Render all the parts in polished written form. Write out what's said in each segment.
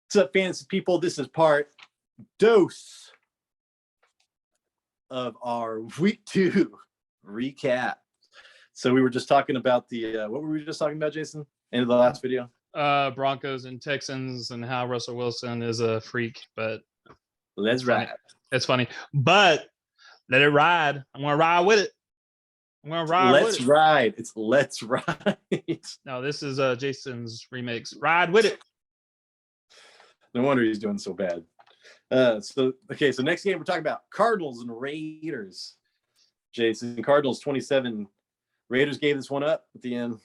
What's up, fantasy people? This is part dose of our week 2 recap. So we were just talking about the what were we just talking about, Jason? End of the last video. Broncos and Texans and how Russell Wilson is a freak, but let's ride. It's funny, but let it ride. I'm gonna ride with it. Let's ride. It's let's ride. No, this is Jason's remix. Ride with it. No wonder he's doing so bad. So next game we're talking about Cardinals and Raiders. Jason, Cardinals 27. Raiders gave this one up at the end.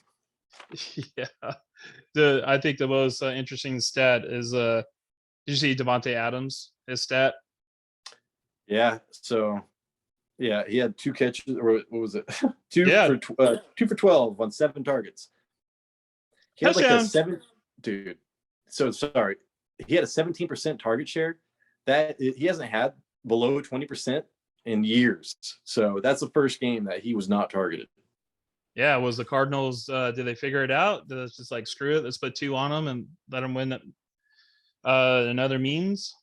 Yeah. I think the most interesting stat is did you see Davante Adams, his stat? Yeah. So yeah, he had 2 catches, or what was it? 2 for 12 on 7 targets. He had like a 7, dude. So sorry. He had a 17% target share that he hasn't had below 20% in years. So that's the first game that he was not targeted. Yeah, was the Cardinals, did they figure it out? Did it's just like, screw it, let's put 2 on them and let them win another means?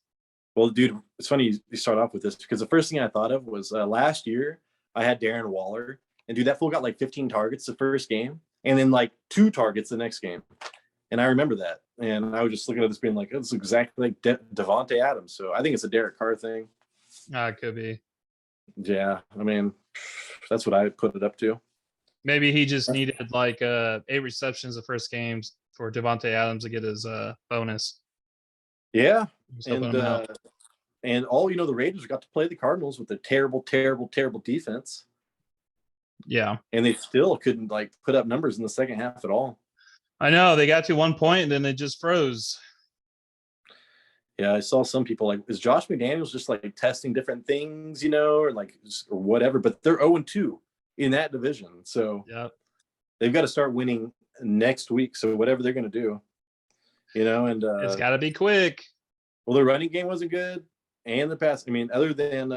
Well, dude, it's funny you start off with this because the first thing I thought of was last year I had Darren Waller, and dude, that fool got like 15 targets the first game and then like 2 targets the next game. And I remember that. And I was just looking at this being like, it's exactly like Davante Adams. So I think it's a Derek Carr thing. It could be. Yeah. I mean, that's what I put it up to. Maybe he just needed like 8 receptions the first games for Davante Adams to get his bonus. Yeah. And all, the Raiders got to play the Cardinals with a terrible, terrible, terrible defense. Yeah. And they still couldn't like put up numbers in the second half at all. I know, they got to 1 point and then they just froze. Yeah, I saw some people like, is Josh McDaniels just like testing different things, or whatever? But they're 0-2 in that division, so yeah, they've got to start winning next week. So whatever they're going to do, and it's got to be quick. Well, the running game wasn't good, and the pass. I mean, other than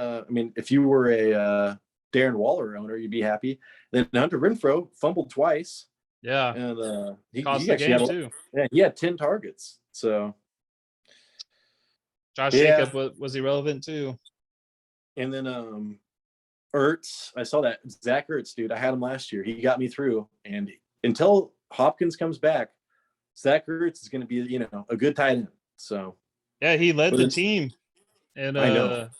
if you were a Darren Waller owner, you'd be happy. Then Hunter Renfrow fumbled twice. Yeah, and he cost actually the game too. Yeah, he had 10 targets. So Josh Jacobs was irrelevant too. And then Ertz, I saw that Zach Ertz, dude. I had him last year. He got me through. And until Hopkins comes back, Zach Ertz is going to be a good tight end. So yeah, he led the team, and I know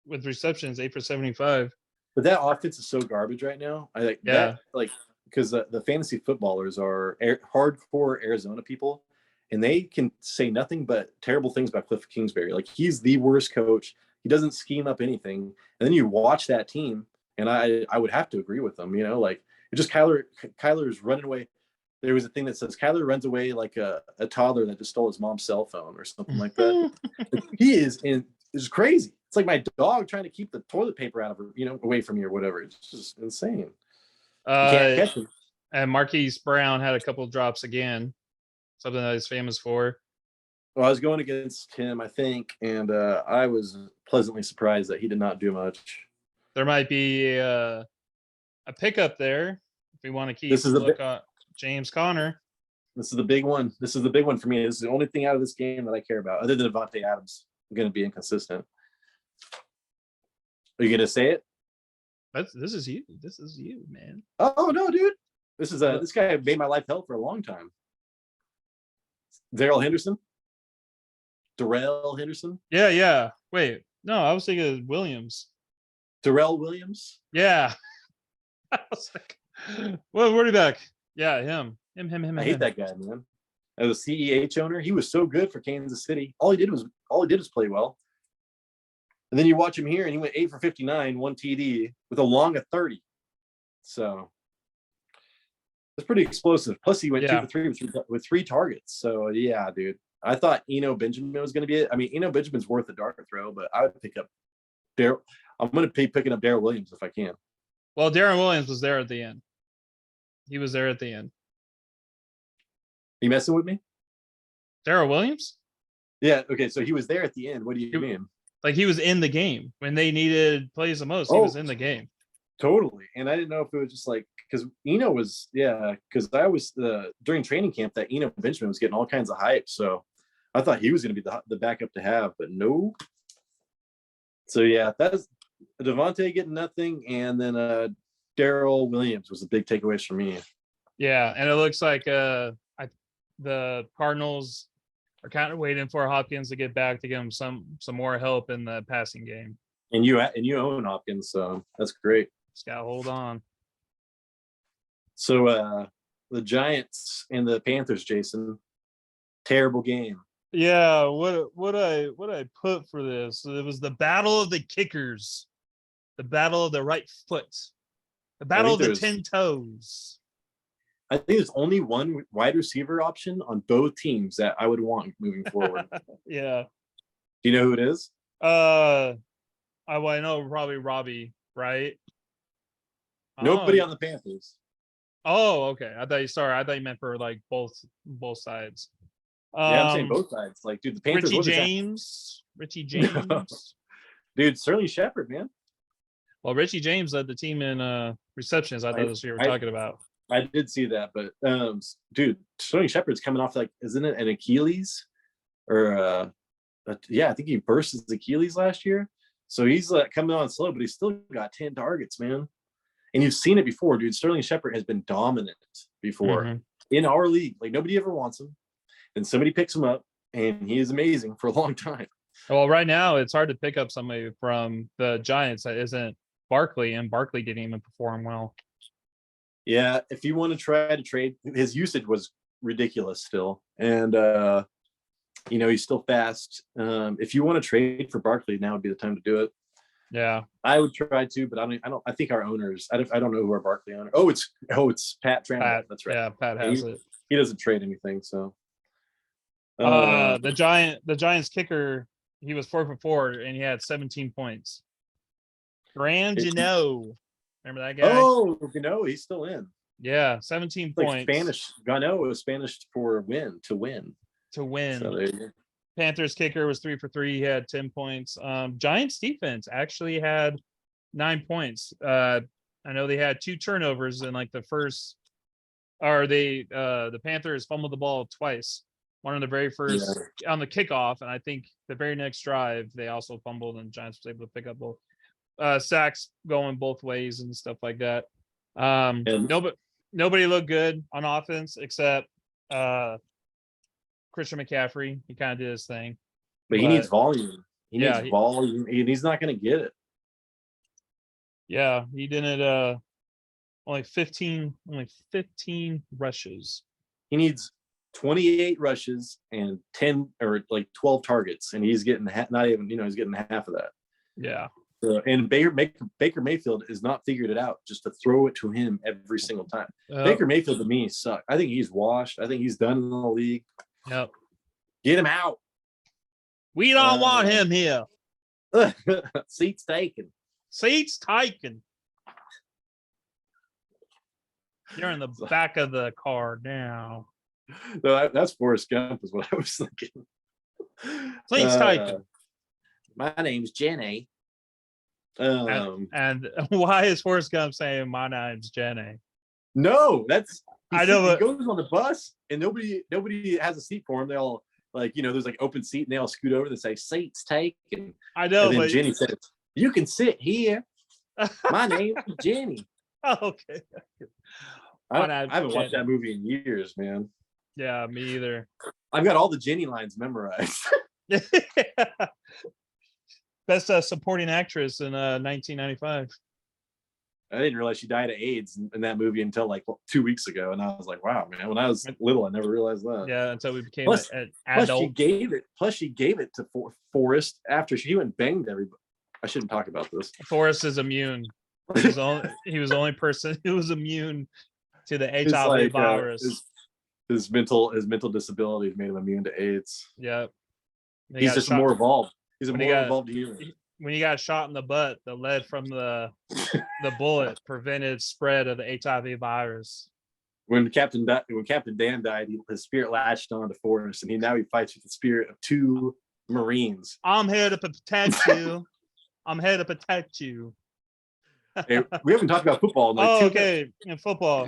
with receptions, 8 for 75. But that offense is so garbage right now. I like that, like. Because the fantasy footballers are hardcore Arizona people, and they can say nothing but terrible things about Cliff Kingsbury. Like, he's the worst coach. He doesn't scheme up anything. And then you watch that team, and I would have to agree with them. Like, it just Kyler's running away. There was a thing that says Kyler runs away like a toddler that just stole his mom's cell phone or something like that. He is crazy. It's like my dog trying to keep the toilet paper out of her, away from you or whatever. It's just insane. Can't catch him. And Marquise Brown had a couple of drops again, something that he's famous for. Well, I was going against him, I think, and I was pleasantly surprised that he did not do much. There might be a pickup there if we want to keep James Conner. This is the big one. This is the big one for me. This is the only thing out of this game that I care about, other than Davante Adams going to be inconsistent. Are you going to say it? This is you. This is you, man. Oh no, dude! This guy made my life hell for a long time. Daryl Henderson. Yeah. Wait, no, I was thinking of Williams. Darrell Williams. Yeah. I was like, well, running back. Yeah, him. I hate that guy, man. As a CEH owner, he was so good for Kansas City. All he did was play well. And then you watch him here, and he went 8 for 59, 1 TD with a long of 30. So it's pretty explosive. Plus, he went 2 for 3 with 3 targets. So yeah, dude. I thought Eno Benjamin was going to be it. I mean, Eno Benjamin's worth a dart throw, but I would pick up Daryl. I'm going to be picking up Daryl Williams if I can. Well, Darren Williams was there at the end. He was there at the end. You messing with me? Daryl Williams? Yeah. Okay. So he was there at the end. What do you mean? Like, he was in the game when they needed plays the most. He was in the game. Totally. And I didn't know if it was just like, because Eno was, because I was during training camp that Eno Benjamin was getting all kinds of hype. So I thought he was going to be the backup to have, but no. So yeah, that's Devontae getting nothing, and then Daryl Williams was the big takeaways for me. Yeah, and it looks like the Cardinals are kind of waiting for Hopkins to get back to give him some more help in the passing game. And you own Hopkins, so that's great. Just gotta hold on. So the Giants and the Panthers, Jason, terrible game. Yeah, what I put for this? It was the battle of the kickers, the battle of the right foot, the battle of the 10 toes. I think there's only one wide receiver option on both teams that I would want moving forward. Yeah. Do you know who it is? I know probably Robbie, right? Nobody on the Panthers. Oh, okay. I thought you meant for like both sides. Yeah, I'm saying both sides. Like, dude, the Panthers. Richie James. Dude, Sterling Shepard, man. Well, Richie James led the team in receptions. I thought that's what you were talking about. I did see that, but dude, Sterling Shepard's coming off like, isn't it an Achilles? Or yeah, I think he burst his Achilles last year. So he's coming on slow, but he's still got 10 targets, man. And you've seen it before, dude. Sterling Shepard has been dominant before in our league. Like, nobody ever wants him. And somebody picks him up, and he is amazing for a long time. Well, right now, it's hard to pick up somebody from the Giants that isn't Barkley, and Barkley didn't even perform well. Yeah, if you want to try to trade, his usage was ridiculous still. And, he's still fast. If you want to trade for Barkley, now would be the time to do it. Yeah, I would try to, but I think our owners. I don't know who our Barkley owner. Oh, it's Pat Trammell. That's right. Yeah, Pat has it. He doesn't trade anything, so. The Giants kicker, he was 4 for 4, and he had 17 points. Gano, remember that guy? Oh, he's still in. Yeah, 17 points. Spanish. Gano was Spanish for win, to win. To win. So there you go. Panthers kicker was 3 for 3. He had 10 points. Giants defense actually had 9 points. I know they had 2 turnovers in like the first, or the Panthers fumbled the ball twice. One on the very first on the kickoff, and I think the very next drive they also fumbled, and Giants was able to pick up both sacks going both ways and stuff like that. Nobody looked good on offense except Christian McCaffrey. He kind of did his thing, but he needs volume. He needs volume, and he's not going to get it. Yeah, he didn't. Only 15 rushes. He needs 28 rushes and 10 or like 12 targets, and he's getting not even, he's getting half of that. Yeah. So, and Baker Mayfield has not figured it out just to throw it to him every single time. Baker Mayfield to me sucks. I think he's washed. I think he's done in the league. Yep. Get him out. We don't want him here. Seats taken. You're in the back of the car now. No, that's Forrest Gump is what I was thinking. Seats taken. My name's Jenny. And why is Forrest Gump saying my name's Jenny? No, I know. He goes on the bus and nobody has a seat for him. They all there's like open seat and they all scoot over. They say seats taken. I know. And then Jenny says, "You can sit here. My name's Jenny." Okay. I haven't watched that movie in years, man. Yeah, me either. I've got all the Jenny lines memorized. Best supporting actress in 1995. I didn't realize she died of AIDS in that movie until like 2 weeks ago, and I was like, "Wow, man!" When I was little, I never realized that. Yeah, until we became an adult. Plus, she gave it to Forrest after she went and banged everybody. I shouldn't talk about this. Forrest is immune. He was the only person who was immune to the HIV virus. His mental disability made him immune to AIDS. Yeah, he's just more evolved. He's a more evolved human. When you got shot in the butt, the lead from the bullet prevented spread of the HIV virus. When Captain Dan died, his spirit latched on to Forrest, and he fights with the spirit of 2 Marines. I'm here to protect you. I'm here to protect you. Hey, we haven't talked about football in like Oh, 2 okay. minutes. In football.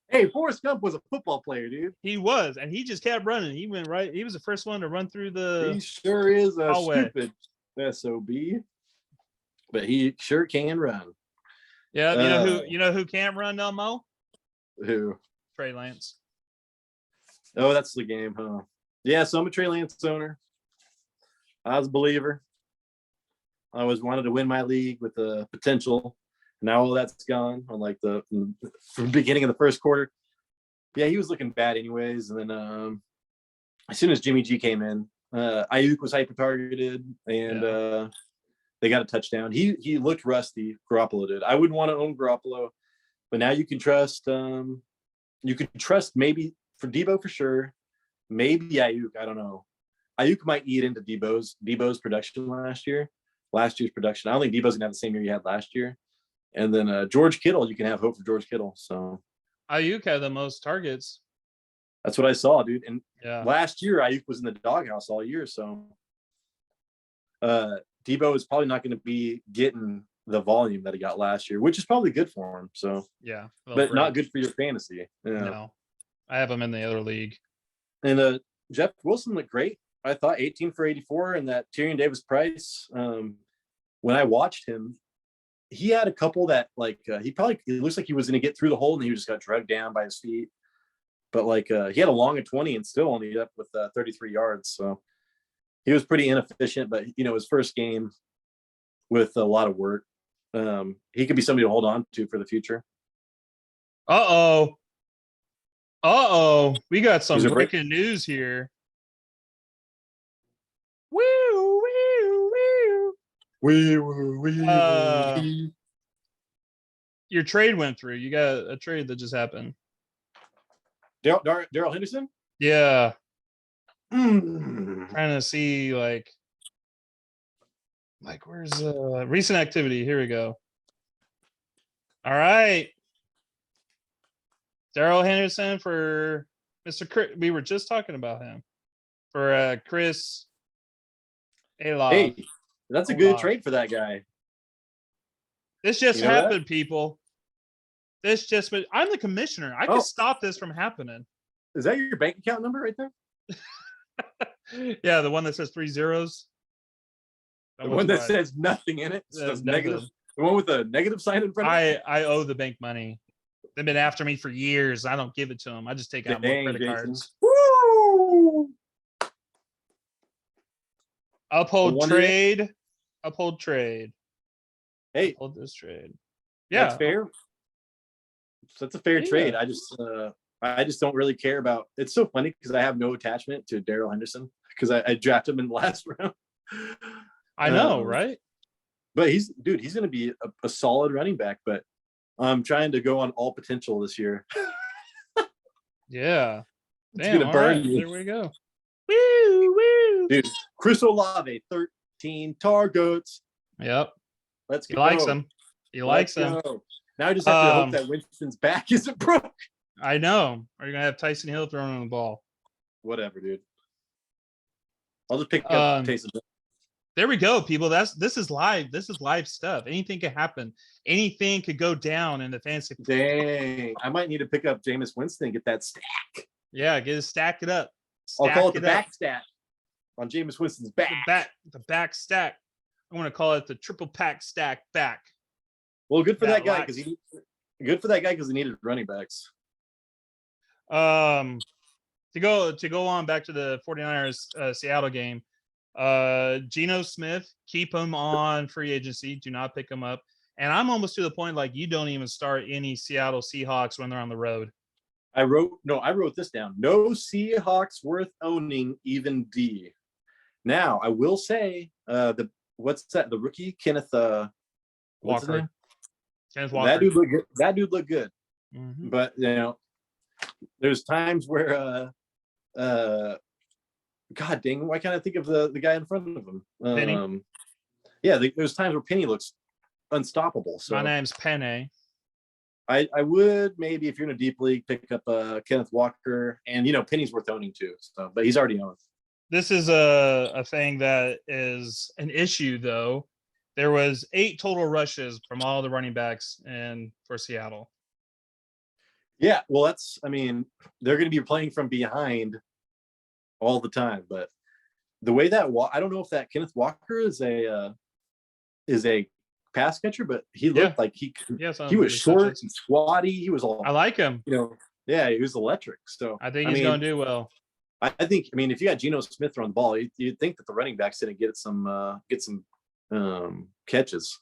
Hey, Forrest Gump was a football player, dude. He was, and he just kept running. He went right. He was the first one to run through the He sure is a hallway. stupid SOB, but he sure can run. Yeah, you know who can't run no more? Who? Trey Lance. Oh, that's the game, huh? Yeah, so I'm a Trey Lance owner. I was a believer. I always wanted to win my league with the potential. Now all that's gone on like the beginning of the first quarter. Yeah, he was looking bad anyways. And then as soon as Jimmy G came in, Ayuk was hyper targeted and they got a touchdown. He looked rusty. Garoppolo did. I wouldn't want to own Garoppolo, but now you can trust maybe for Debo for sure. Maybe Ayuk. I don't know. Ayuk might eat into Debo's production last year's production. I don't think Debo's gonna have the same year he had last year. And then George Kittle, you can have hope for George Kittle. So Ayuk had the most targets. that's what I saw, dude. And Yeah. last year Ayuk was in the doghouse all year. So Debo is probably not going to be getting the volume that he got last year, which is probably good for him. So Yeah. but not good for your fantasy. Yeah. No. I have him in the other league. And Jeff Wilson looked great. I thought 18 for 84 and that Tyrion Davis Price. When I watched him, he had a couple that like it looks like he was going to get through the hole and he just got dragged down by his feet. But like he had a long of 20 and still only up with 33 yards. So he was pretty inefficient, but his first game with a lot of work. He could be somebody to hold on to for the future. Uh-oh. We got some breaking news here. Woo, woo, woo. Your trade went through. You got a trade that just happened. Daryl Henderson? Yeah. Trying to see like where's recent activity? Here we go. All right. Daryl Henderson for Mr. Chris. We were just talking about him for Chris Alof. Hey, that's a good trade for that guy. This just happened, people. This just I'm the commissioner. I can stop this from happening. Is that your bank account number right there? Yeah, the one that says 3 zeros. The one that says nothing in it. It says negative. The one with a negative sign in front of it. I owe the bank money. They've been after me for years. I don't give it to them. I just take out more credit cards. Woo! Uphold trade. Uphold trade. Hey, uphold this trade. Yeah, that's fair. That's a fair trade. I just don't really care about. It's so funny because I have no attachment to Daryl Henderson because I drafted him in the last round. I know, right? But he's going to be a solid running back. But I'm trying to go on all potential this year. Yeah, it's going to burn me. There we go. Woo! Dude, Chris Olave, 13 targets. Yep. Let's go. He likes him. He likes him. Now I just have to hope that Winston's back isn't broke. I know. Are you gonna have Tyson Hill throwing on the ball? Whatever, dude. I'll just pick up Tyson. There we go, people. This is live. This is live stuff. Anything could happen. Anything could go down in the fantasy. Dang, I might need to pick up Jameis Winston and get that stack. Yeah, stack it up. I'll call it the back stack on Jameis Winston's back. The back stack. I want to call it the triple pack stack back. Well, good for that guy because he needed running backs. To go on back to the 49ers Seattle game, Geno Smith, keep him on free agency. Do not pick him up. And I'm almost to the point like you don't even start any Seattle Seahawks when they're on the road. I wrote this down. No Seahawks worth owning, even D. Now I will say the rookie Kenneth Walker. Kenneth Walker. That dude looked good. Mm-hmm. But there's times where God dang, why can't I think of the guy in front of him? Penny. There's times where Penny looks unstoppable. So my name's Penny. I would maybe if you're in a deep league pick up Kenneth Walker, and Penny's worth owning too. So, but he's already owned. This is a thing that is an issue though. There was 8 total rushes from all the running backs and for Seattle. Yeah, well, I mean, they're going to be playing from behind all the time, but the way that I don't know if that Kenneth Walker is a pass catcher, but he looked like he was short and squatty. He was all. I like him. Yeah, he was electric. So I think he's going to do well. I think. I mean, if you got Geno Smith throwing the ball, you'd think that the running back's going to get some catches.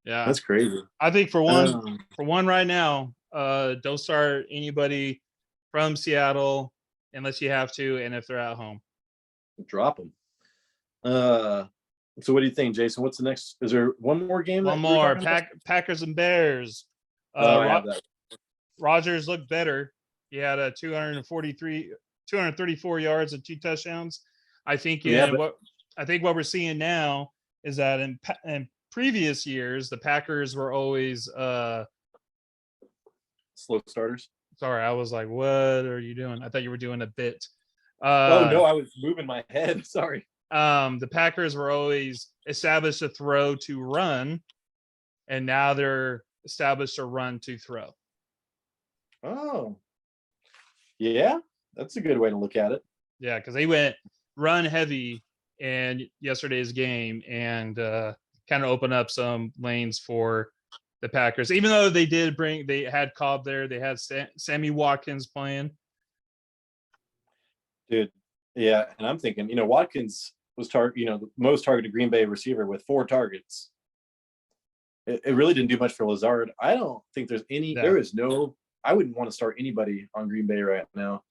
Yeah, that's crazy. I think for one right now, don't start anybody from Seattle unless you have to, and if they're at home, drop them. So what do you think, Jason? What's the next? Is there one more game? One more. Packers and Bears. Rodgers looked better. He had a 234 yards and 2 touchdowns. I think what we're seeing now is that in previous years, the Packers were always slow starters. Sorry, I was like, what are you doing? I thought you were doing a bit. Oh no, I was moving my head. Sorry. The Packers were always established to throw to run, and now they're established to run to throw. Oh, yeah, that's a good way to look at it. Yeah, because they went run heavy in yesterday's game and kind of open up some lanes for the Packers. Even though they had Cobb there, they had Sammy Watkins playing. Dude, yeah, and I'm thinking, Watkins was the most targeted Green Bay receiver with 4 targets. It really didn't do much for Lazard. I don't think there's any. No. There is no. I wouldn't want to start anybody on Green Bay right now.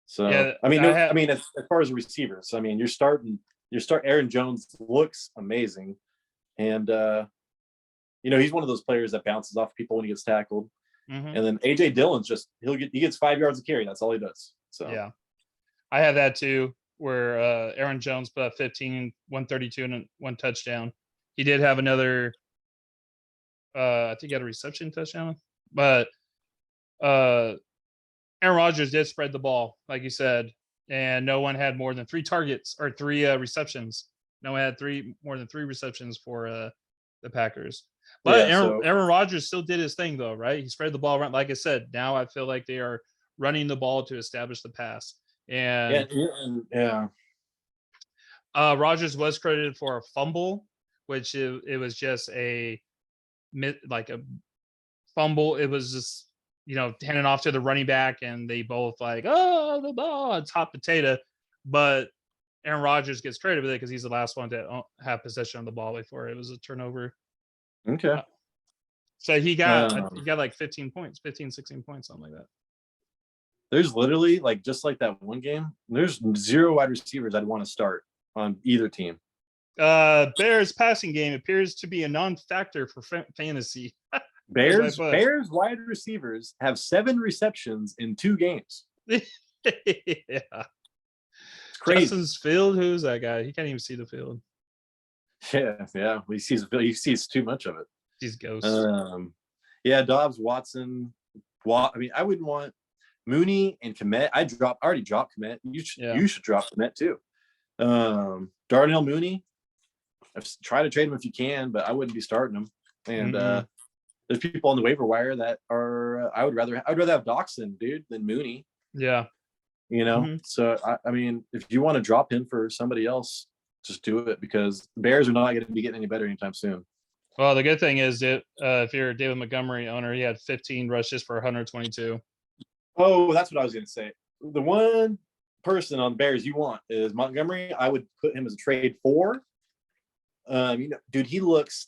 So yeah, I mean, as far as receivers, I mean, you start Aaron Jones looks amazing, and he's one of those players that bounces off people when he gets tackled. Mm-hmm. And then AJ Dillon's he gets 5 yards of carry. That's all he does. So yeah, I have that too, where Aaron Jones put up 15, 132, and 1 touchdown. He did have another. I think he had a reception touchdown, but Aaron Rodgers did spread the ball, like you said, and no one had more than 3 targets or 3 receptions. No one had more than 3 receptions for the Packers. But Aaron Rodgers still did his thing, though, right? He spread the ball around. Like I said, now I feel like they are running the ball to establish the pass. And Rodgers was credited for a fumble, which it was just a fumble. It was just handing off to the running back, and they both the ball, it's hot potato. But Aaron Rodgers gets credited with it because he's the last one to have possession of the ball before it was a turnover. Okay. So he got 15 points, 15, 16 points, something like that. There's literally just like that one game, there's 0 wide receivers I'd want to start on either team. Bears passing game appears to be a non-factor for fantasy. Bears wide receivers have 7 receptions in 2 games. Yeah. It's crazy. Justin's Field, who's that guy? He can't even see the field. Yeah. He sees too much of it. He's ghosts. Dobbs, Watson. I mean, I wouldn't want Mooney and Kmet. I already dropped Kmet. You should drop Kmet too. Darnell Mooney. Try to trade him if you can, but I wouldn't be starting him. And there's people on the waiver wire that are. I would rather have Doxson, dude, than Mooney. Yeah. So I mean, if you want to drop him for somebody else, just do it, because the Bears are not going to be getting any better anytime soon. Well, the good thing is that if you're a David Montgomery owner, he had 15 rushes for 122. Oh, that's what I was going to say. The one person on Bears you want is Montgomery. I would put him as a trade for. Dude, he looks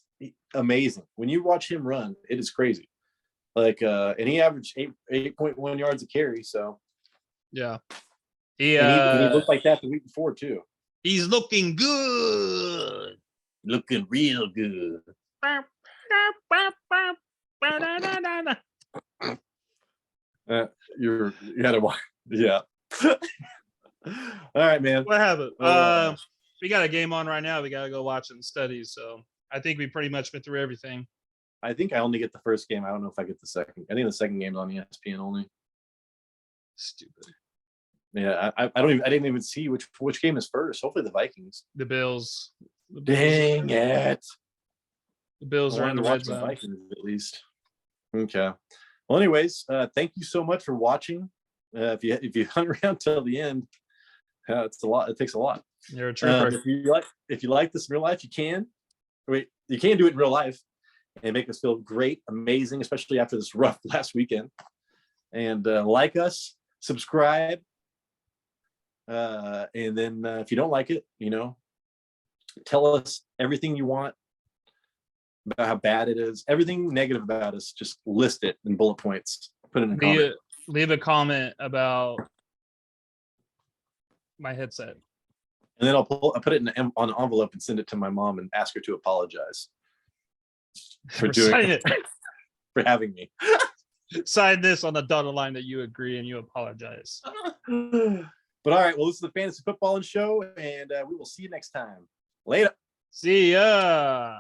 amazing. When you watch him run, it is crazy. And he averaged 8.1 yards a carry. So yeah, he looked like that the week before too. He's looking good, looking real good. You had to watch. Yeah. All right, man. What happened? We got a game on right now. We got to go watch and study. So I think we pretty much went through everything. I think I only get the first game. I don't know if I get the second. I think the second game's on ESPN only. Stupid. Yeah, I didn't even see which game is first. Hopefully the Vikings. The Bills. Dang it. The Bills are in the red zone. Vikings at least. Okay. Well, anyways, thank you so much for watching. If you hung around till the end, it's a lot. It takes a lot. You're a trooper. If you like this in real life, you can. You can do it in real life and make us feel great, amazing, especially after this rough last weekend. And like us, subscribe, and then if you don't like it, tell us everything you want about how bad it is. Everything negative about us, just list it in bullet points. Put it in a comment. Leave a comment about my headset. And then I'll put it on an envelope and send it to my mom and ask her to apologize for doing it, for having me. Sign this on the dotted line that you agree and you apologize. But all right, well, this is the Fantasy Footballin' Show, and we will see you next time. Later. See ya.